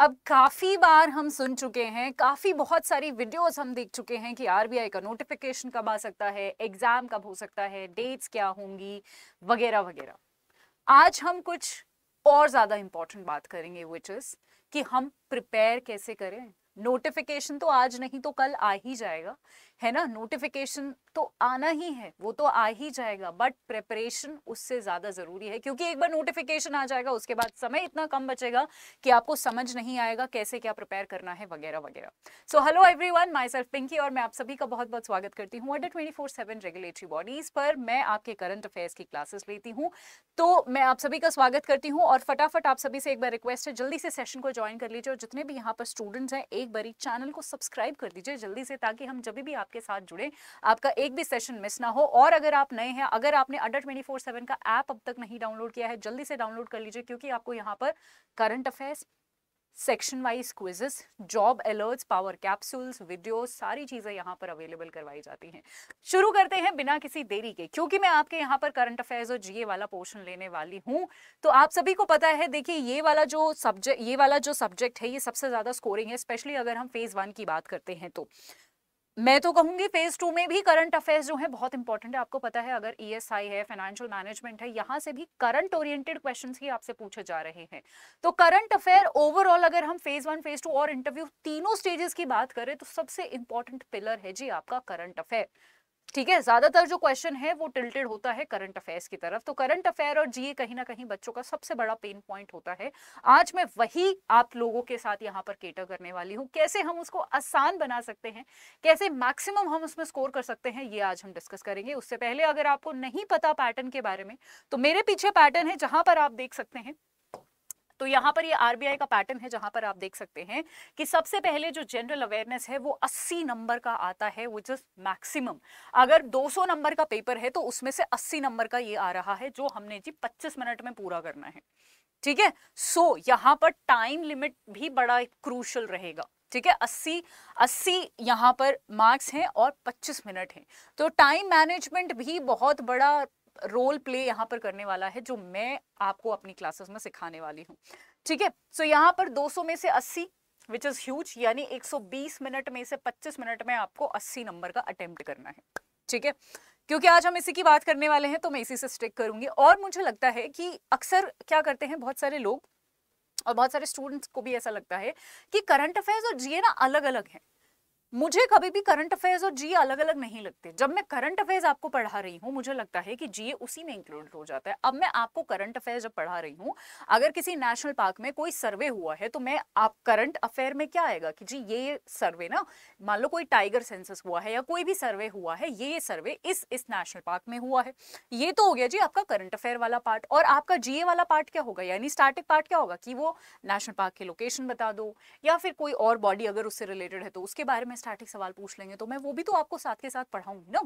अब काफी बार हम सुन चुके हैं, काफी बहुत सारी वीडियोस हम देख चुके हैं कि आरबीआई का नोटिफिकेशन कब आ सकता है, एग्जाम कब हो सकता है, डेट्स क्या होंगी, वगैरह वगैरह। आज हम कुछ और ज्यादा इंपॉर्टेंट बात करेंगे, विच इज कि हम प्रिपेयर कैसे करें। नोटिफिकेशन तो आज नहीं तो कल आ ही जाएगा, है ना। नोटिफिकेशन तो आना ही है, वो तो आ ही जाएगा, बट प्रिपरेशन उससे ज्यादा जरूरी है, क्योंकि एक बार नोटिफिकेशन आ जाएगा उसके बाद समय इतना कम बचेगा कि आपको समझ नहीं आएगा कैसे क्या प्रिपेयर करना है, वगैरह वगैरह। So hello everyone, myself Pinky और मैं आप सभी का बहुत बहुत स्वागत करती हूँ अड्डा 24/7 रेगुलेटरी बॉडीज पर। मैं आपके करंट अफेयर्स की क्लासेस लेती हूँ, तो मैं आप सभी का स्वागत करती हूँ। और फटाफट आप सभी से एक बार रिक्वेस्ट है, जल्दी से सेशन को ज्वाइन कर लीजिए और जितने भी यहाँ पर स्टूडेंट्स हैं एक बारी चैनल को सब्सक्राइब कर दीजिए जल्दी से, ताकि हम जब भी आपके साथ जुड़े आपका एक भी सेशन मिस ना हो। और अगर आप नए हैं, अगर आपने अड्डा 24/7 का ऐप अब तक नहीं डाउनलोड किया है, जल्दी से डाउनलोड कर लीजिए, क्योंकि आपको यहाँ पर current affairs, section wise quizzes, job alerts, power capsules, videos, सारी चीजें यहाँ पर अवेलेबल करवाई जाती हैं। शुरू करते हैं बिना किसी देरी के, क्योंकि मैं आपके यहाँ पर करंट अफेयर्स और जीए वाला पोर्शन लेने वाली हूँ। तो आप सभी को पता है, देखिए ये वाला जो सब्जेक्ट है ये सबसे ज्यादा स्कोरिंग है, स्पेशली अगर हम फेज 1 की बात करते हैं। तो मैं तो कहूंगी फेज 2 में भी करंट अफेयर्स जो है बहुत इंपॉर्टेंट है। आपको पता है, अगर ईएसआई है, फाइनेंशियल मैनेजमेंट है, यहां से भी करंट ओरिएंटेड क्वेश्चंस ही आपसे पूछे जा रहे हैं। तो करंट अफेयर ओवरऑल अगर हम फेज 1, फेज 2 और इंटरव्यू तीनों स्टेजेस की बात करें तो सबसे इंपॉर्टेंट पिलर है जी आपका करंट अफेयर। ठीक है, ज्यादातर जो क्वेश्चन है वो टिल्टेड होता है करंट अफेयर्स की तरफ। तो करंट अफेयर और जीए कहीं ना कहीं बच्चों का सबसे बड़ा पेन पॉइंट होता है। आज मैं वही आप लोगों के साथ यहाँ पर केटर करने वाली हूँ, कैसे हम उसको आसान बना सकते हैं, कैसे मैक्सिमम हम उसमें स्कोर कर सकते हैं, ये आज हम डिस्कस करेंगे। उससे पहले अगर आपको नहीं पता पैटर्न के बारे में, तो मेरे पीछे पैटर्न है जहां पर आप देख सकते हैं। तो यहाँ पर ये आरबीआई का पैटर्न है जहां पर आप देख सकते हैं कि सबसे पहले जो जनरल अवेयरनेस है वो 80 नंबर का आता है, विच इज मैक्सिमम। अगर 200 नंबर का पेपर है तो उसमें से 80 नंबर का ये आ रहा है, जो हमने जी 25 मिनट में पूरा करना है। ठीक है, सो यहाँ पर टाइम लिमिट भी बड़ा क्रूशल रहेगा। ठीक है, 80 यहाँ पर मार्क्स हैं और 25 मिनट हैं, तो टाइम मैनेजमेंट भी बहुत बड़ा रोल प्ले यहाँ पर करने वाला है, जो मैं आपको अपनी क्लासेस में सिखाने वाली हूँ। ठीक है, सो यहाँ पर 200 में से 80 विच इज ह्यूज, यानी 120 मिनट में से 25 मिनट में आपको 80 नंबर का अटेम्प्ट करना है। ठीक है, क्योंकि आज हम इसी की बात करने वाले हैं तो मैं इसी से स्टिक करूंगी। और मुझे लगता है कि अक्सर क्या करते हैं बहुत सारे लोग और बहुत सारे स्टूडेंट्स को भी ऐसा लगता है कि करंट अफेयर्स और जीए ना अलग अलग हैं। मुझे कभी भी करंट अफेयर्स और जीए अलग अलग नहीं लगते। जब मैं करंट अफेयर्स आपको पढ़ा रही हूँ मुझे लगता है कि जीए उसी में इंक्लूड हो जाता है। अब मैं आपको करंट अफेयर्स जब पढ़ा रही हूँ, अगर किसी नेशनल पार्क में कोई सर्वे हुआ है तो मैं आप करंट अफेयर में क्या आएगा कि जी ये सर्वे ना, मान लो कोई टाइगर सेंसस हुआ है या कोई भी सर्वे हुआ है, ये सर्वे इस नेशनल पार्क में हुआ है। ये तो हो गया जी आपका करंट अफेयर वाला पार्ट। और आपका जीए वाला पार्ट क्या होगा, यानी स्टैटिक पार्ट क्या होगा कि वो नेशनल पार्क की लोकेशन बता दो, या फिर कोई और बॉडी अगर उससे रिलेटेड है तो उसके बारे में स्टैटिक सवाल पूछ लेंगे, तो मैं वो भी तो आपको साथ के साथ पढ़ाऊंगी ना,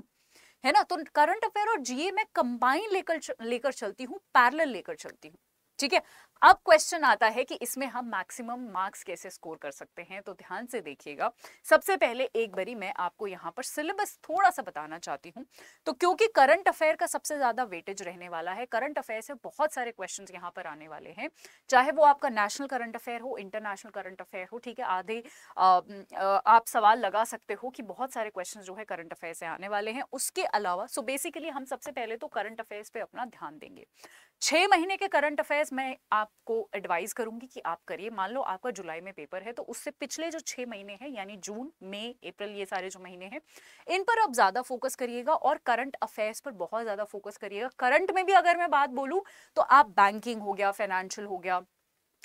है ना। तो करंट अफेयर और जीए में कंबाइन लेकर चलती हूँ, पैरेलल लेकर चलती हूँ। ठीक है, अब क्वेश्चन आता है कि इसमें हम मैक्सिमम मार्क्स कैसे स्कोर कर सकते हैं। तो ध्यान से देखिएगा, सबसे पहले एक बारी मैं आपको यहाँ पर सिलेबस थोड़ा सा बताना चाहती हूँ। तो क्योंकि करंट अफेयर का सबसे ज्यादा वेटेज रहने वाला है, करंट अफेयर से बहुत सारे क्वेश्चंस यहाँ पर आने वाले हैं, चाहे वो आपका नेशनल करंट अफेयर हो, इंटरनेशनल करंट अफेयर हो। ठीक है, आधे आप सवाल लगा सकते हो कि बहुत सारे क्वेश्चन जो है करंट अफेयर से आने वाले हैं। उसके अलावा सो बेसिकली हम सबसे पहले तो करंट अफेयर्स पे अपना ध्यान देंगे। 6 महीने के करंट अफेयर्स मैं आपको एडवाइस करूंगी कि आप करिए। मान लो आपका जुलाई में पेपर है, तो उससे पिछले जो 6 महीने हैं, यानी जून, मई, अप्रैल, ये सारे जो महीने हैं, इन पर आप ज्यादा फोकस करिएगा और करंट अफेयर्स पर बहुत ज्यादा फोकस करिएगा। करंट में भी अगर मैं बात बोलूं तो आप बैंकिंग हो गया, फाइनेंशियल हो गया,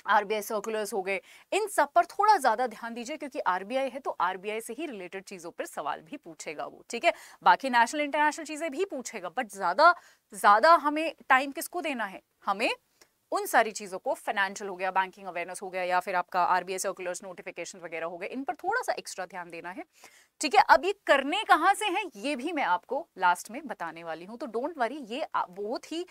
आरबीआई सर्कुलर्स हो गए, इन सब पर थोड़ा ज्यादा ध्यान दीजिए, क्योंकि आरबीआई है तो आरबीआई से ही रिलेटेड चीजों पर सवाल भी पूछेगा वो। ठीक है, बाकी नेशनल इंटरनेशनल चीजें भी पूछेगा, बट ज्यादा ज्यादा हमें टाइम किसको देना है, हमें उन सारी चीजों को, फाइनेंशियल हो गया, बैंकिंग अवेयरनेस हो गया, या फिर आपका आरबीआई सर्कुलर्स, नोटिफिकेशन वगैरह हो गए, इन पर थोड़ा सा एक्स्ट्रा ध्यान देना है। ठीक है, अब ये करने कहाँ से हैं ये भी मैं आपको लास्ट में बताने वाली हूँ, तो डोंट वरी, ये बहुत ही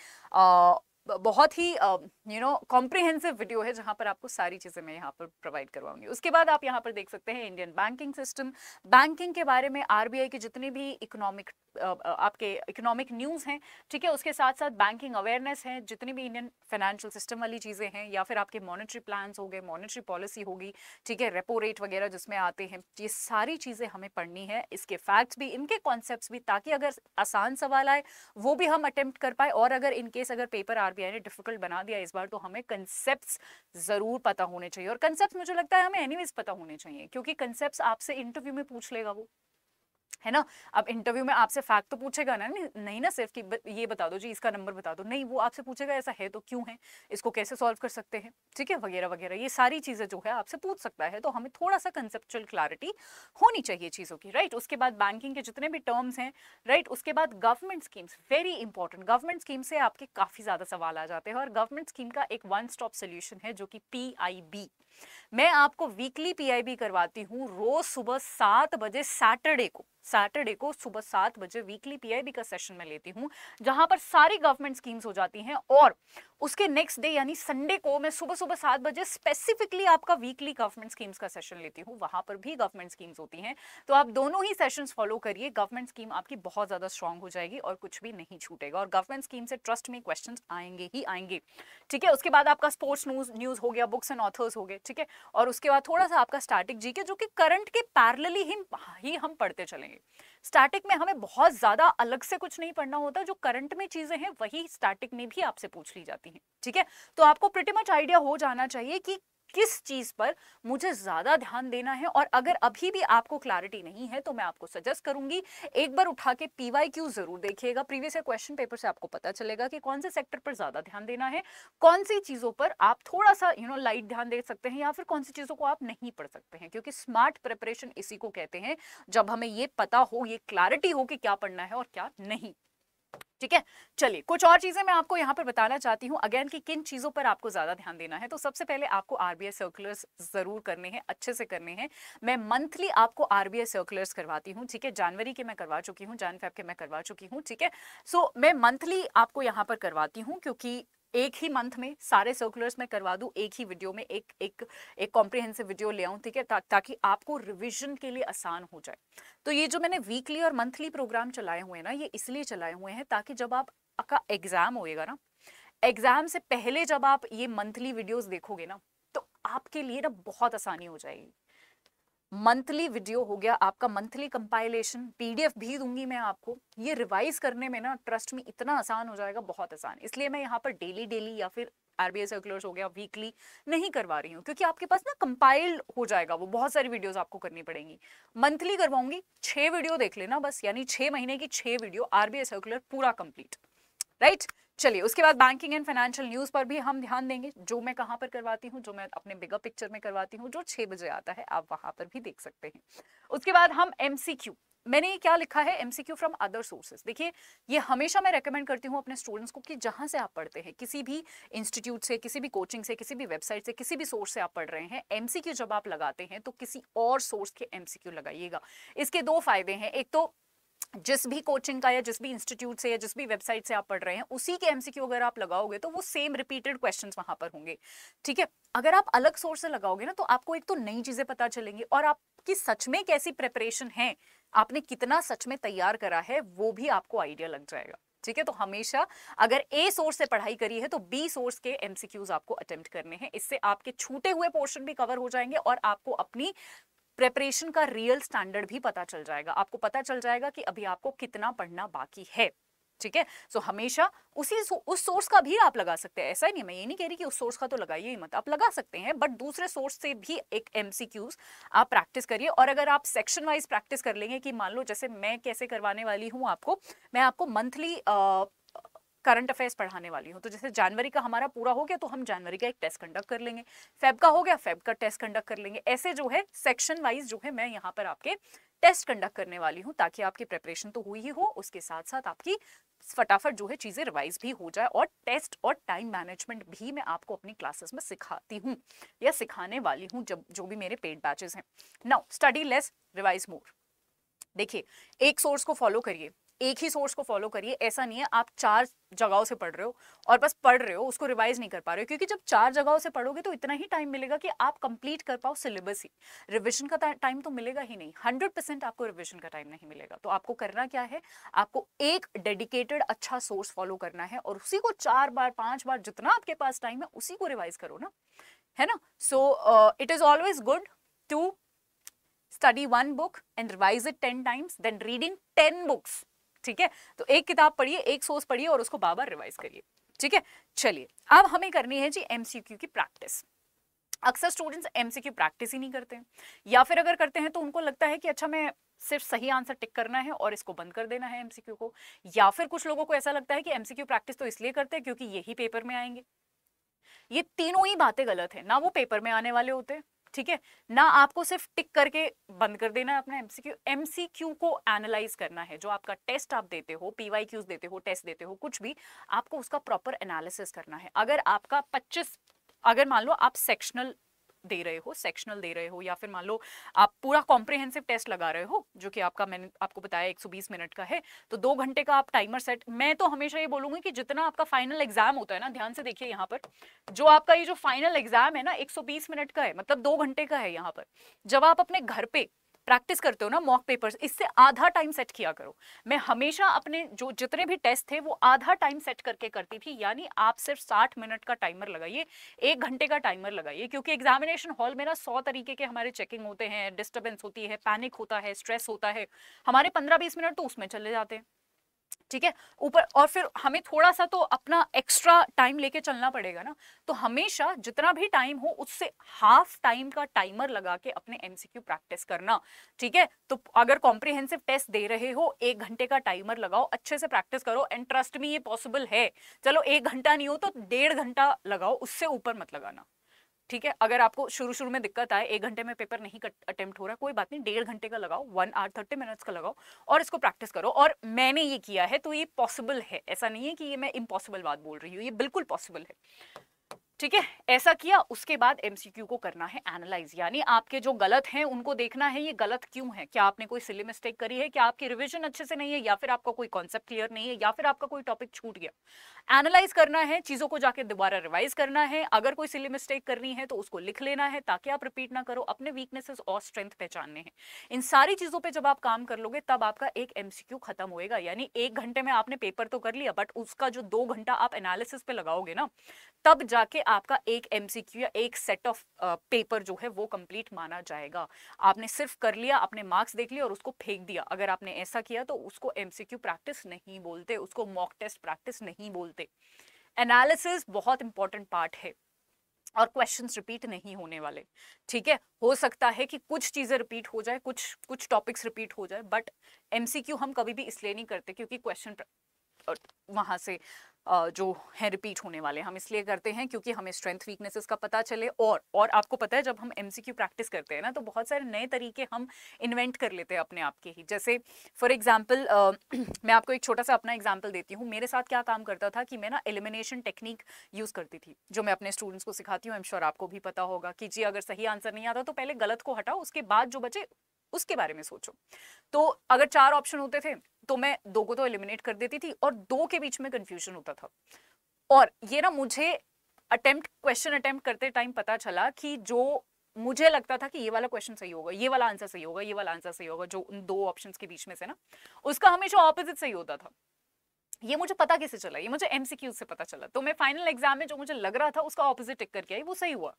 बहुत ही कॉम्प्रिहेंसिव वीडियो है जहां पर आपको सारी चीजें मैं यहाँ पर प्रोवाइड करवाऊंगी। उसके बाद आप यहाँ पर देख सकते हैं इंडियन बैंकिंग सिस्टम, बैंकिंग के बारे में आरबीआई के जितने भी आपके इकोनॉमिक न्यूज हैं, ठीक है, उसके साथ साथ बैंकिंग अवेयरनेस है, जितनी भी इंडियन फाइनेंशियल सिस्टम वाली चीजें हैं, या फिर आपके मॉनेटरी प्लान्स हो गए, मॉनेटरी पॉलिसी होगी, ठीक है, रेपो रेट वगैरह जिसमें आते हैं, ये सारी चीजें हमें पढ़नी है, इसके फैक्ट्स भी, इनके कॉन्सेप्ट्स भी, ताकि अगर आसान सवाल आए वो भी हम अटेम्प्ट कर पाए, और अगर इनकेस अगर पेपर आरबीआई ने डिफिकल्ट बना दिया इस बार तो हमें कंसेप्ट्स जरूर पता होने चाहिए। और कंसेप्ट्स मुझे लगता है हमें एनीवेज पता होने चाहिए, क्योंकि कंसेप्ट्स आपसे इंटरव्यू में पूछ लेगा वो, है ना। अब इंटरव्यू में आपसे फैक्ट तो पूछेगा ना, नहीं ना सिर्फ कि ये बता दो जी, इसका नंबर बता दो, नहीं, वो आपसे पूछेगा ऐसा है तो क्यों है, इसको कैसे सॉल्व कर सकते हैं, ठीक है, वगैरह वगैरह, ये सारी चीजें जो है आपसे पूछ सकता है। तो हमें थोड़ा सा कंसेप्चुअल क्लैरिटी होनी चाहिए चीजों की, राइट। उसके बाद बैंकिंग के जितने भी टर्म्स हैं, राइट। उसके बाद government schemes, very important, government scheme से आपके काफी ज्यादा सवाल आ जाते हैं, और गवर्नमेंट स्कीम का एक वन स्टॉप सोल्यूशन है जो कि PIB। मैं आपको वीकली PIB करवाती हूँ रोज सुबह 7 बजे, सैटरडे को सुबह 7 बजे वीकली PIB का सेशन में लेती हूँ, जहां पर सारी गवर्नमेंट स्कीम्स हो जाती हैं। और उसके नेक्स्ट डे यानी संडे को मैं सुबह 7 बजे स्पेसिफिकली आपका वीकली गवर्नमेंट स्कीम्स का सेशन लेती हूँ, वहां पर भी गवर्नमेंट स्कीम्स होती हैं। तो आप दोनों ही सेशंस फॉलो करिए, गवर्नमेंट स्कीम आपकी बहुत ज्यादा स्ट्रांग हो जाएगी और कुछ भी नहीं छूटेगा, और गवर्नमेंट स्कीम से ट्रस्ट में क्वेश्चन आएंगे ही आएंगे, ठीक है। उसके बाद आपका स्पोर्ट्स न्यूज हो गया, बुक्स एंड ऑथर्स हो गए, ठीक है। और उसके बाद थोड़ा सा आपका स्टैटिक जीके, जो कि करंट के पैरेलली ही हम पढ़ते चलेंगे। स्टैटिक में हमें बहुत ज्यादा अलग से कुछ नहीं पढ़ना होता, जो करंट में चीजें हैं वही स्टैटिक में भी आपसे पूछ ली जाती हैं, ठीक है। तो आपको प्रीटी मच आइडिया हो जाना चाहिए कि किस चीज पर मुझे ज्यादा ध्यान देना है। और अगर अभी भी आपको क्लैरिटी नहीं है तो मैं आपको सजेस्ट करूंगी एक बार उठा के PYQ जरूर देखिएगा, प्रीवियस ईयर क्वेश्चन पेपर से आपको पता चलेगा कि कौन से सेक्टर पर ज्यादा ध्यान देना है, कौन सी चीजों पर आप थोड़ा सा लाइट ध्यान दे सकते हैं, या फिर कौन सी चीजों को आप नहीं पढ़ सकते हैं। क्योंकि स्मार्ट प्रिपरेशन इसी को कहते हैं, जब हमें ये पता हो, ये क्लैरिटी हो कि क्या पढ़ना है और क्या नहीं, ठीक है। चलिए कुछ और चीजें मैं आपको यहाँ पर बताना चाहती हूँ अगेन कि किन चीजों पर आपको ज्यादा ध्यान देना है। तो सबसे पहले आपको आरबीआई सर्कुलर्स जरूर करने हैं, अच्छे से करने हैं। मैं मंथली आपको आरबीआई सर्कुलर्स करवाती हूँ, ठीक है। जनवरी के मैं करवा चुकी हूँ, Jan-Feb के मैं करवा चुकी हूँ, ठीक है। सो मैं मंथली आपको यहाँ पर करवाती हूँ, क्योंकि एक ही मंथ में सारे सर्कुलर्स में करवा दूं, एक ही वीडियो में एक कॉम्प्रिहेंसिव वीडियो ले आऊं, ठीक है, ताकि आपको रिवीजन के लिए आसान हो जाए। तो ये जो मैंने वीकली और मंथली प्रोग्राम चलाए हुए हैं ना, ये इसलिए चलाए हुए हैं ताकि जब आपका एग्जाम होएगा ना, एग्जाम से पहले जब आप ये मंथली वीडियोस देखोगे ना, तो आपके लिए ना बहुत आसानी हो जाएगी। मंथली वीडियो हो गया, आपका मंथली कंपाइलेशन, PDF भी दूंगी मैं आपको, ये रिवाइज करने में ना ट्रस्ट में इतना आसान हो जाएगा, बहुत आसान। इसलिए मैं यहाँ पर डेली या फिर आरबीआई सर्कुलर्स हो गया वीकली नहीं करवा रही हूँ, क्योंकि आपके पास ना कंपाइल्ड हो जाएगा, वो बहुत सारी वीडियोस आपको करनी पड़ेंगी। मंथली करवाऊंगी, 6 वीडियो देख लेना बस, यानी 6 महीने की 6 वीडियो, आरबीआई सर्कुलर पूरा कंप्लीट, राइट। चलिए उसके बाद बैंकिंग एंड फाइनेंशियल न्यूज पर भी हम ध्यान देंगे, जो मैं कहां पर करवाती हूँ, जो मैं अपने बिगर पिक्चर में करवाती हूँ, जो 6 बजे आता है, आप वहां पर भी देख सकते हैं। उसके बाद हम MCQ, मैंने क्या लिखा है, MCQ फ्रॉम अदर सोर्सेज। देखिए ये हमेशा मैं रेकमेंड करती हूँ अपने स्टूडेंट्स को कि जहां से आप पढ़ते हैं, किसी भी इंस्टीट्यूट से, किसी भी कोचिंग से, किसी भी वेबसाइट से, किसी भी सोर्स से आप पढ़ रहे हैं, MCQ जब आप लगाते हैं तो किसी और सोर्स के MCQ लगाइएगा। इसके 2 फायदे हैं, एक तो जिस भी कोचिंग का या जिस भी इंस्टीट्यूट से या जिस भी वेबसाइट से आप पढ़ रहे हैं, उसी के MCQ अगर आप लगाओगे तो वो सेम रिपीटेड क्वेश्चंस वहां पर होंगे, ठीक है। अगर आप अलग सोर्स से लगाओगे ना, तो आपको एक तो नई चीजें पता चलेंगी, और आपकी सच में कैसी प्रिपरेशन है, आपने कितना सच में तैयार करा है, वो भी आपको आइडिया लग जाएगा, ठीक है। तो हमेशा अगर A सोर्स से पढ़ाई करी है तो B सोर्स के MCQs आपको अटेम्प्ट करने हैं, इससे आपके छूटे हुए पोर्शन भी कवर हो जाएंगे, और आपको अपनी प्रिपरेशन का रियल स्टैंडर्ड भी पता चल जाएगा। आपको पता चल जाएगा कि अभी आपको कितना पढ़ना बाकी है, ठीक है। सो हमेशा उस सोर्स का भी आप लगा सकते हैं, ऐसा ही नहीं, मैं ये नहीं कह रही कि उस सोर्स का तो लगाइए ही मत, आप लगा सकते हैं, बट दूसरे सोर्स से भी एक MCQs आप प्रैक्टिस करिए। और अगर आप सेक्शन वाइज प्रैक्टिस कर लेंगे, कि मान लो जैसे मैं कैसे करवाने वाली हूँ आपको, मैं आपको मंथली करंट अफेयर्स पढ़ाने वाली हूँ। तो जैसे जनवरी का हमारा पूरा हो गया तो हम जनवरी का एक टेस्ट कंडक्ट कर लेंगे, फेब का हो गया, फेब का टेस्ट कंडक्ट कर लेंगे, ऐसे जो है सेक्शन वाइज जो है मैं यहाँ पर आपके टेस्ट कंडक्ट करने वाली हूँ, ताकि आपकी प्रिपरेशन तो हुई ही हो, उसके साथ साथ आपकी फटाफट जो है चीजें रिवाइज भी हो जाए, और टेस्ट और टाइम मैनेजमेंट भी मैं आपको अपनी क्लासेस में सिखाती हूँ या सिखाने वाली हूँ, जब जो भी मेरे पेड बैचेस हैं। नाउ स्टडी लेस, रिवाइज मोर। देखिए एक सोर्स को फॉलो करिए, एक ही सोर्स को फॉलो करिए। ऐसा नहीं है आप 4 जगहों से पढ़ रहे हो और बस पढ़ रहे हो, उसको रिवाइज नहीं कर पा रहे हो, क्योंकि जब 4 जगहों से पढ़ोगे तो इतना ही टाइम मिलेगा कि आप कंप्लीट कर पाओ सिलेबस ही। रिविजन का टाइम तो मिलेगा ही नहीं, 100% आपको रिविजन का टाइम नहीं मिलेगा। तो आपको करना क्या है, आपको एक डेडिकेटेड अच्छा सोर्स फॉलो करना है और उसी को 4 बार 5 बार जितना आपके पास टाइम है उसी को रिवाइज करो ना, है ना। So it is always good to study one book and revise it 10 times, then reading 10 books। ठीक है, तो एक किताब पढ़िए, एक सोर्स पढ़िए और उसको बार बार रिवाइज करिए। ठीक है, चलिए अब हमें करनी है जी एमसीक्यू की प्रैक्टिस। अक्सर स्टूडेंट्स एमसीक्यू प्रैक्टिस ही नहीं करते हैं, या फिर अगर करते हैं तो उनको लगता है कि अच्छा मैं सिर्फ सही आंसर टिक करना है और इसको बंद कर देना है एमसीक्यू को। या फिर कुछ लोगों को ऐसा लगता है कि एमसीक्यू प्रैक्टिस तो इसलिए करते हैं क्योंकि यही पेपर में आएंगे। ये तीनों ही बातें गलत है, ना वो पेपर में आने वाले होते हैं, ठीक है, ना आपको सिर्फ टिक करके बंद कर देना है अपना एमसीक्यू। एमसीक्यू को एनालाइज करना है, जो आपका टेस्ट आप देते हो, पीवाईक्यूज देते हो, टेस्ट देते हो, कुछ भी, आपको उसका प्रॉपर एनालिसिस करना है। अगर आपका 25, अगर मान लो आप सेक्शनल दे रहे हो या फिर मान लो आप पूरा कॉम्प्रिहेंसिव टेस्ट लगा रहे हो, जो कि आपका, मैंने आपको बताया 120 मिनट का है, तो 2 घंटे का आप टाइमर सेट। मैं तो हमेशा ये बोलूंगी कि जितना आपका फाइनल एग्जाम होता है ना, ध्यान से देखिए यहाँ पर, जो आपका ये जो फाइनल एग्जाम है ना 120 मिनट का है, मतलब 2 घंटे का है। यहाँ पर जब आप अपने घर पे प्रैक्टिस करते हो ना मॉक पेपर्स, इससे आधा टाइम सेट किया करो। मैं हमेशा अपने जो जितने भी टेस्ट थे वो आधा टाइम सेट करके करती थी, यानी आप सिर्फ 60 मिनट का टाइमर लगाइए, 1 घंटे का टाइमर लगाइए, क्योंकि एग्जामिनेशन हॉल में ना 100 तरीके के हमारे चेकिंग होते हैं, डिस्टर्बेंस होती है, पैनिक होता है, स्ट्रेस होता है, हमारे 15-20 मिनट तो उसमें चले जाते हैं। ठीक है, ऊपर और फिर हमें थोड़ा सा तो अपना एक्स्ट्रा टाइम लेके चलना पड़ेगा ना, तो हमेशा जितना भी टाइम हो उससे हाफ टाइम का टाइमर लगा के अपने एमसीक्यू प्रैक्टिस करना। ठीक है, तो अगर कॉम्प्रिहेंसिव टेस्ट दे रहे हो 1 घंटे का टाइमर लगाओ, अच्छे से प्रैक्टिस करो, एंड ट्रस्ट मी ये पॉसिबल है। चलो 1 घंटा नहीं हो तो 1.5 घंटा लगाओ, उससे ऊपर मत लगाना। ठीक है, अगर आपको शुरू में दिक्कत आए, 1 घंटे में पेपर नहीं अटेम्प्ट हो रहा, कोई बात नहीं, 1.5 घंटे का लगाओ, 1 आवर 30 मिनट्स का लगाओ और इसको प्रैक्टिस करो। और मैंने ये किया है तो ये पॉसिबल है, ऐसा नहीं है कि ये मैं इम्पॉसिबल बात बोल रही हूँ, ये बिल्कुल पॉसिबल है। ठीक है, ऐसा किया, उसके बाद एमसीक्यू को करना है एनालाइज, यानी आपके जो गलत हैं उनको देखना है ये गलत क्यों है, क्या आपने कोई सिली मिस्टेक करी है, क्या आपकी रिवीजन अच्छे से नहीं है, या फिर आपका कोई कॉन्सेप्ट क्लियर नहीं है, या फिर आपका कोई टॉपिक छूट गया। एनालाइज करना है, चीजों को जाके दोबारा रिवाइज करना है, अगर कोई सिली मिस्टेक करनी है तो उसको लिख लेना है ताकि आप रिपीट ना करो, अपने वीकनेसेस और स्ट्रेंथ पहचानने हैं। इन सारी चीजों पे जब आप काम कर लोगे तब आपका एक एमसीक्यू खत्म होएगा, यानी 1 घंटे में आपने पेपर तो कर लिया, बट उसका जो 2 घंटा आप एनालिसिस पे लगाओगे ना, तब जाके आपका एक एमसीक्यू या एक सेट ऑफ पेपर जो है वो कंप्लीट माना जाएगा। आपने सिर्फ कर लिया, अपने मार्क्स देख लिया और उसको फेंक दिया, अगर आपने ऐसा किया तो उसको एमसीक्यू प्रैक्टिस नहीं बोलते, उसको मॉक टेस्ट प्रैक्टिस नहीं बोलते। एनालिसिस बहुत इंपॉर्टेंट पार्ट है और क्वेश्चंस रिपीट नहीं होने वाले। ठीक है, हो सकता है कि कुछ चीजें रिपीट हो जाए, कुछ टॉपिक्स रिपीट हो जाए, बट एमसीक्यू हम कभी भी इसलिए नहीं करते क्योंकि क्वेश्चन वहां से जो है रिपीट होने वाले, हम इसलिए करते हैं क्योंकि हमें स्ट्रेंथ वीकनेसेस का पता चले। और आपको पता है जब हम एमसीक्यू प्रैक्टिस करते हैं ना तो बहुत सारे नए तरीके हम इन्वेंट कर लेते हैं अपने आप के ही। जैसे फॉर एग्जांपल मैं आपको एक छोटा सा अपना एग्जांपल देती हूँ। मेरे साथ क्या काम करता था कि मैं ना एलिमिनेशन टेक्निक यूज करती थी, जो मैं अपने स्टूडेंट्स को सिखाती हूँ। आई एम श्योर आपको भी पता होगा कि जी अगर सही आंसर नहीं आता तो पहले गलत को हटाओ, उसके बाद जो बचे उसके बारे में सोचो। तो अगर 4 ऑप्शन होते थे तो मैं 2 को तो एलिमिनेट कर देती थी और 2 के बीच में कंफ्यूजन होता था। और ये ना मुझे क्वेश्चन अटेम्प्ट करते टाइम पता चला कि जो मुझे लगता था कि ये वाला क्वेश्चन सही होगा, ये वाला आंसर सही होगा, ये वाला आंसर सही होगा, जो उन 2 ऑप्शंस के बीच में से ना, उसका हमेशा ऑपोजिट सही होता था। ये मुझे पता कैसे चला? ये मुझे एमसीक्यू से पता चला। तो मैं फाइनल एग्जाम में जो मुझे लग रहा था उसका ऑपोजिट टिक करके आई, वो सही हुआ,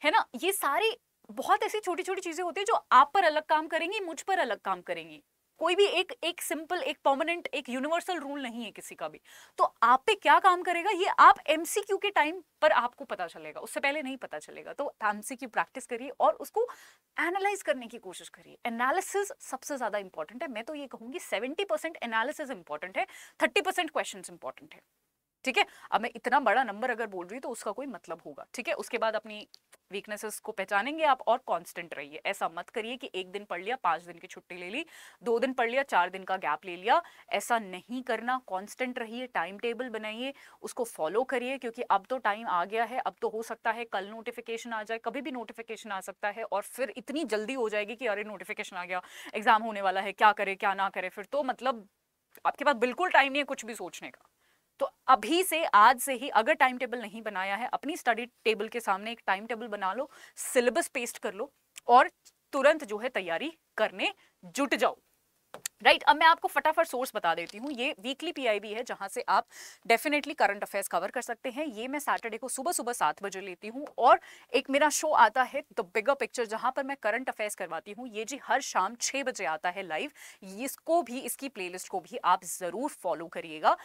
है ना। ये सारी बहुत ऐसी छोटी छोटी चीजें होती है जो आप पर अलग काम करेंगी, मुझ पर अलग काम करेंगी। कोई भी एक सिंपल, एक परमानेंट, एक यूनिवर्सल रूल नहीं है किसी का भी। तो आप पे क्या काम करेगा ये आप एमसीक्यू के टाइम पर आपको पता चलेगा, उससे पहले नहीं पता चलेगा। तो एमसीक्यू प्रैक्टिस करिए और उसको एनालाइज करने की कोशिश करिए। एनालिसिस सबसे ज्यादा इंपॉर्टेंट है। मैं तो ये कहूंगी 70% एनालिसिस इंपॉर्टेंट है, 30% क्वेश्चंस इंपॉर्टेंट है। ठीक है, अब मैं इतना बड़ा नंबर अगर बोल रही हूँ तो उसका कोई मतलब होगा। ठीक है, उसके बाद अपनी वीकनेसेस को पहचानेंगे आप और कांस्टेंट रहिए। ऐसा मत करिए कि 1 दिन पढ़ लिया 5 दिन की छुट्टी ले ली, 2 दिन पढ़ लिया 4 दिन का गैप ले लिया। ऐसा नहीं करना, कांस्टेंट रहिए, टाइम टेबल बनाइए, उसको फॉलो करिए, क्योंकि अब तो टाइम आ गया है। अब तो हो सकता है कल नोटिफिकेशन आ जाए, कभी भी नोटिफिकेशन आ सकता है और फिर इतनी जल्दी हो जाएगी कि अरे नोटिफिकेशन आ गया, एग्जाम होने वाला है, क्या करे क्या ना करे। फिर तो मतलब आपके पास बिल्कुल टाइम नहीं है कुछ भी सोचने का, तो अभी से आज से ही अगर टाइम टेबल नहीं बनाया है, अपनी स्टडी टेबल के सामने एक टाइम टेबल बना लो, सिलेबस पेस्ट कर लो और तुरंत जो है तैयारी करने जुट जाओ। राइट, अब मैं आपको फटाफट सोर्स बता देती हूँ। ये वीकली पीआईबी है जहां से आप डेफिनेटली करंट अफेयर्स कवर कर सकते हैं। ये मैं सैटरडे को सुबह सुबह 7 बजे लेती हूँ और एक मेरा शो आता है द बिगर पिक्चर जहां पर मैं करंट अफेयर्स करवाती हूँ। ये जी हर शाम 6 बजे आता है लाइव। इसको भी, इसकी प्लेलिस्ट को भी आप जरूर फॉलो करिएगा।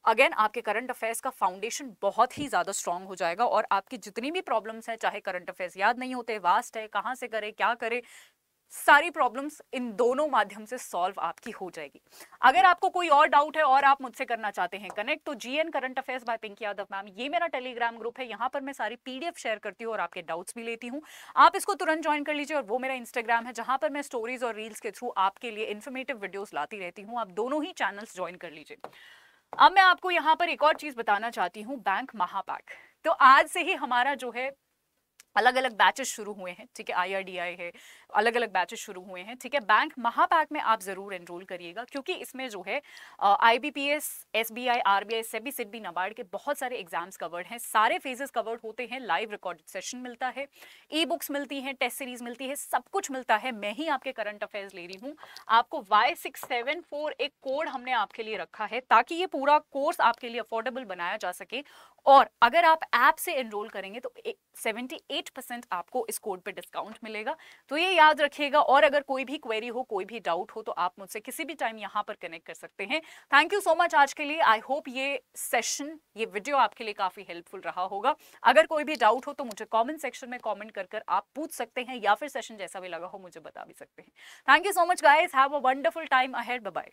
अगेन आपके करंट अफेयर्स का फाउंडेशन बहुत ही ज्यादा स्ट्रांग हो जाएगा और आपकी जितनी भी प्रॉब्लम्स हैं, चाहे करंट अफेयर्स याद नहीं होते, वास्ट है, कहां से करे, क्या करे, सारी प्रॉब्लम्स इन दोनों माध्यम से सॉल्व आपकी हो जाएगी। अगर आपको कोई और डाउट है और आप मुझसे करना चाहते हैं कनेक्ट, तो GN current affairs by Pinky Yadav ma'am, ये मेरा टेलीग्राम ग्रुप है। यहाँ पर मैं सारी पीडीएफ शेयर करती हूँ और आपके डाउट्स भी लेती हूँ। आप इसको तुरंत ज्वाइन कर लीजिए। और वो मेरा इंस्टाग्राम है जहां पर मैं स्टोरीज और रील्स के थ्रू आपके लिए इन्फॉर्मेटिव वीडियोस लाती रहती हूँ। आप दोनों ही चैनल्स ज्वाइन कर लीजिए। अब मैं आपको यहाँ पर एक और चीज बताना चाहती हूँ, बैंक महापैक। तो आज से ही हमारा जो है अलग अलग बैचेस शुरू हुए हैं, ठीक है, IRDI है, अलग अलग बैचेस शुरू हुए हैं, ठीक है। बैंक महापैक में आप जरूर एनरोल करिएगा क्योंकि इसमें जो है IBPS, SBI, RBI, SEBI, SIDBI, NABARD के बहुत सारे एग्जाम्स कवर्ड हैं, सारे फेजेस कवर्ड होते हैं, लाइव रिकॉर्डेड सेशन मिलता है, ई बुक्स मिलती हैं, टेस्ट सीरीज मिलती है, सब कुछ मिलता है। मैं ही आपके करंट अफेयर्स ले रही हूँ। आपको Y674 एक कोड हमने आपके लिए रखा है ताकि ये पूरा कोर्स आपके लिए अफोर्डेबल बनाया जा सके। और अगर आप ऐप से एनरोल करेंगे तो 78% आपको इस कोड पे डिस्काउंट मिलेगा, तो ये याद रखिएगा। और अगर कोई भी क्वेरी हो, कोई भी डाउट हो, तो आप मुझसे किसी भी टाइम यहाँ पर कनेक्ट कर सकते हैं। थैंक यू सो मच आज के लिए। आई होप ये सेशन, ये वीडियो आपके लिए काफी हेल्पफुल रहा होगा। अगर कोई भी डाउट हो तो मुझे कॉमेंट सेक्शन में कॉमेंट कर आप पूछ सकते हैं, या फिर सेशन जैसा भी लगा हो मुझे बता भी सकते हैं। Thank you so much guys, have a wonderful time ahead, bye bye.